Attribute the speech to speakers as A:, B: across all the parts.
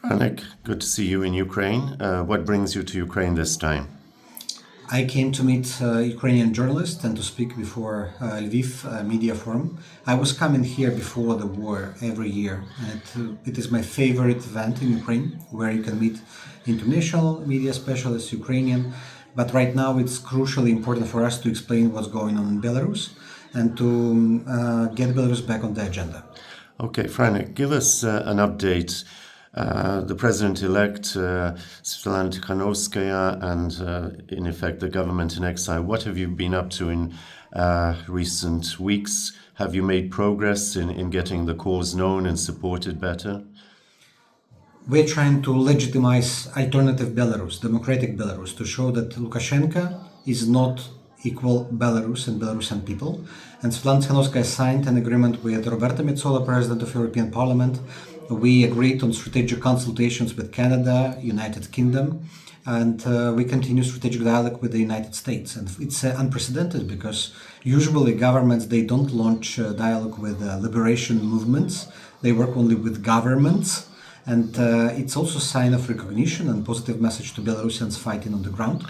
A: Franak, good to see you in Ukraine. What brings you to Ukraine this time?
B: I came to meet Ukrainian journalists and to speak before Lviv Media Forum. I was coming here before the war every year, and it is my favorite event in Ukraine, where you can meet international media specialists, Ukrainian. But right now it's crucially important for us to explain what's going on in Belarus and to get Belarus back on the agenda.
A: Okay, Franak, give us an update. The president-elect, Sviatlana Tsikhanouskaya, and in effect the government in exile. What have you been up to in recent weeks? Have you made progress in getting the cause known and supported better?
B: We're trying to legitimize alternative Belarus, democratic Belarus, to show that Lukashenko is not equal Belarus and Belarusian people. And Sviatlana Tsikhanouskaya signed an agreement with Roberta Metsola, President of European Parliament. We agreed on strategic consultations with Canada, United Kingdom, and we continue strategic dialogue with the United States. And it's unprecedented because usually governments, they don't launch dialogue with liberation movements. They work only with governments. And it's also a sign of recognition and positive message to Belarusians fighting on the ground.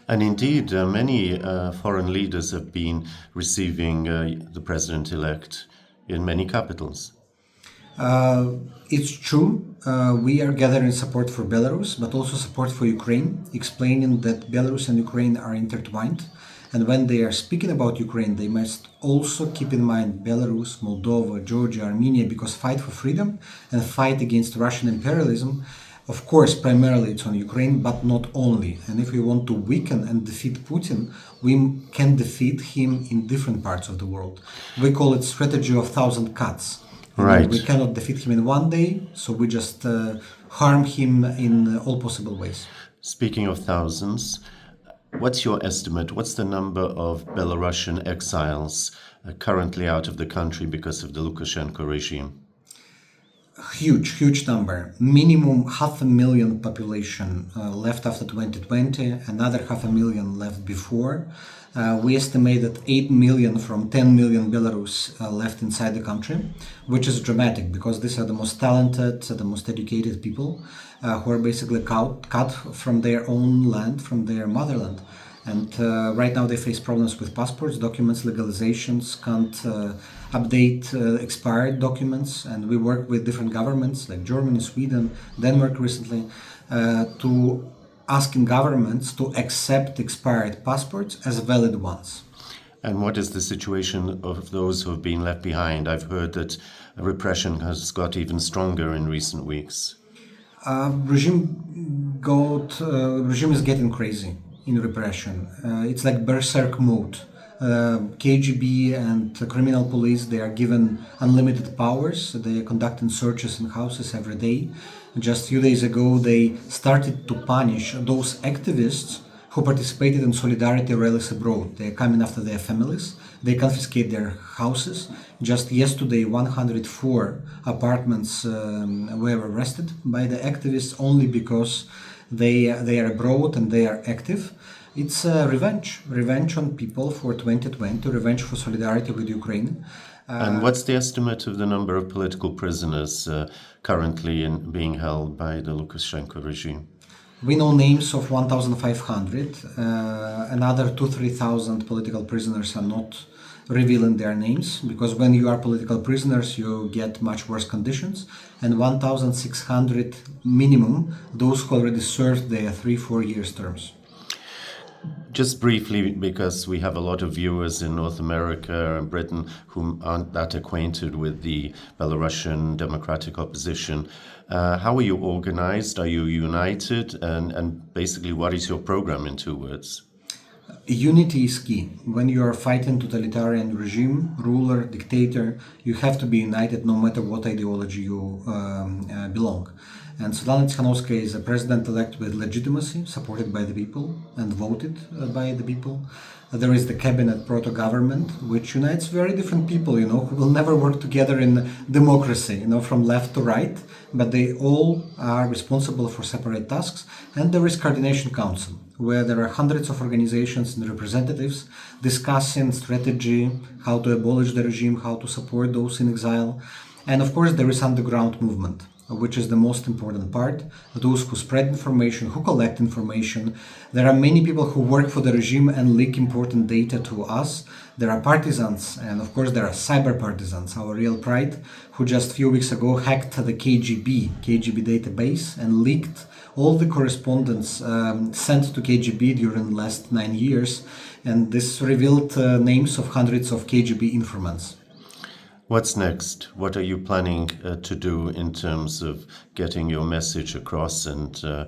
A: And indeed, many foreign leaders have been receiving the president-elect in many capitals.
B: It's true. We are gathering support for Belarus, but also support for Ukraine, explaining that Belarus and Ukraine are intertwined. And when they are speaking about Ukraine, they must also keep in mind Belarus, Moldova, Georgia, Armenia, because fight for freedom and fight against Russian imperialism, of course, primarily it's on Ukraine, but not only. And if we want to weaken and defeat Putin, we can defeat him in different parts of the world. We call it strategy of 1,000 cuts.
A: Right.
B: We cannot defeat him in one day, so we just harm him in all possible ways.
A: Speaking of thousands, what's your estimate? What's the number of Belarusian exiles currently out of the country because of the Lukashenko regime?
B: Huge number. Minimum 500,000 population left after 2020, another 500,000 left before. We estimate that 8 million from 10 million Belarus left inside the country, which is dramatic because these are the most talented, the most educated people who are basically cut from their own land, from their motherland. And right now they face problems with passports, documents, legalizations, can't update expired documents. And we work with different governments like Germany, Sweden, Denmark recently to asking governments to accept expired passports as valid ones.
A: And what is the situation of those who have been left behind? I've heard that repression has got even stronger in recent weeks.
B: Regime is getting crazy in repression. It's like berserk mode. KGB and criminal police, they are given unlimited powers. They are conducting searches in houses every day. Just a few days ago, they started to punish those activists who participated in solidarity rallies abroad. They are coming after their families. They confiscate their houses. Just yesterday, 104 apartments were arrested by the activists only because they are abroad and they are active. It's revenge on people for 2020, revenge for solidarity with Ukraine.
A: And what's the estimate of the number of political prisoners currently being held by the Lukashenko regime?
B: We know names of 1,500. Another 2,000-3,000 political prisoners are not revealing their names, because when you are political prisoners, you get much worse conditions. And 1,600 minimum, those who already served their 3-4 years terms.
A: Just briefly, because we have a lot of viewers in North America and Britain who aren't that acquainted with the Belarusian democratic opposition, how are you organized? Are you united? And basically, what is your program in 2 words?
B: Unity is key. When you are fighting totalitarian regime, ruler, dictator, you have to be united no matter what ideology you belong. And Sviatlana Tsikhanouskaya is a president-elect with legitimacy, supported by the people and voted by the people. There is the cabinet proto-government, which unites very different people, who will never work together in democracy, from left to right, but they all are responsible for separate tasks. And there is coordination council, where there are hundreds of organizations and representatives discussing strategy, how to abolish the regime, how to support those in exile. And of course, there is underground movement. which is the most important part. Those who spread information, who collect information. There are many people who work for the regime and leak important data to us. There are partisans, and of course there are cyber partisans, our real pride, who just a few weeks ago hacked the KGB database and leaked all the correspondence sent to KGB during the last 9 years. And this revealed names of hundreds of KGB informants.
A: What's next? What are you planning to do in terms of getting your message across and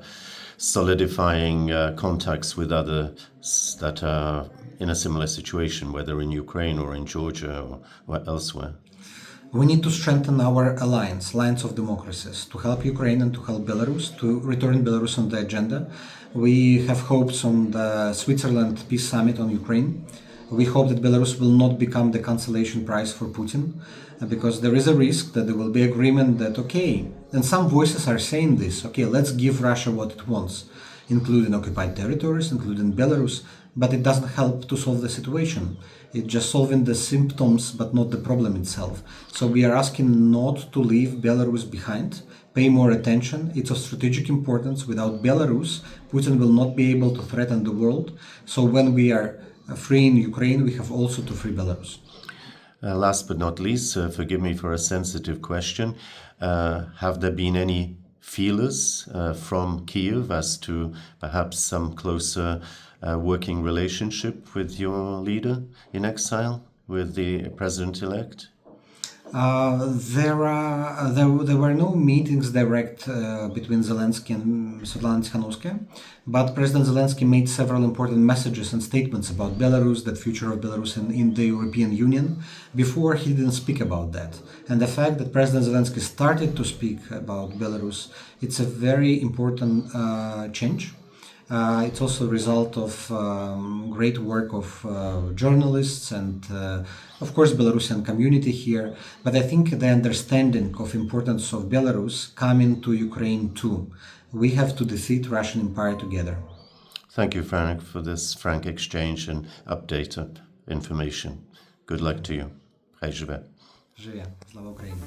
A: solidifying contacts with others that are in a similar situation, whether in Ukraine or in Georgia or elsewhere?
B: We need to strengthen our alliance of democracies, to help Ukraine and to help Belarus, to return Belarus on the agenda. We have hopes on the Switzerland Peace Summit on Ukraine. We hope that Belarus will not become the consolation prize for Putin, because there is a risk that there will be agreement that, okay, and some voices are saying this, okay, let's give Russia what it wants, including occupied territories, including Belarus, but it doesn't help to solve the situation. It's just solving the symptoms, but not the problem itself. So we are asking not to leave Belarus behind, pay more attention. It's of strategic importance. Without Belarus, Putin will not be able to threaten the world. So when we are freeing Ukraine, we have also to free Belarus.
A: Last but not least, forgive me for a sensitive question. Have there been any feelers from Kyiv as to perhaps some closer working relationship with your leader in exile, with the president-elect?
B: There were no meetings direct between Zelensky and Sviatlana Tsikhanouskaya, but President Zelensky made several important messages and statements about Belarus, the future of Belarus in the European Union. Before, he didn't speak about that. And the fact that President Zelensky started to speak about Belarus, it's a very important change. It's also a result of great work of journalists and, of course, Belarusian community here. But I think the understanding of importance of Belarus coming to Ukraine too. We have to defeat Russian Empire together.
A: Thank you, Franak, for this frank exchange and update of information. Good luck to you. Hej живе.
B: Живе. Слава Україні.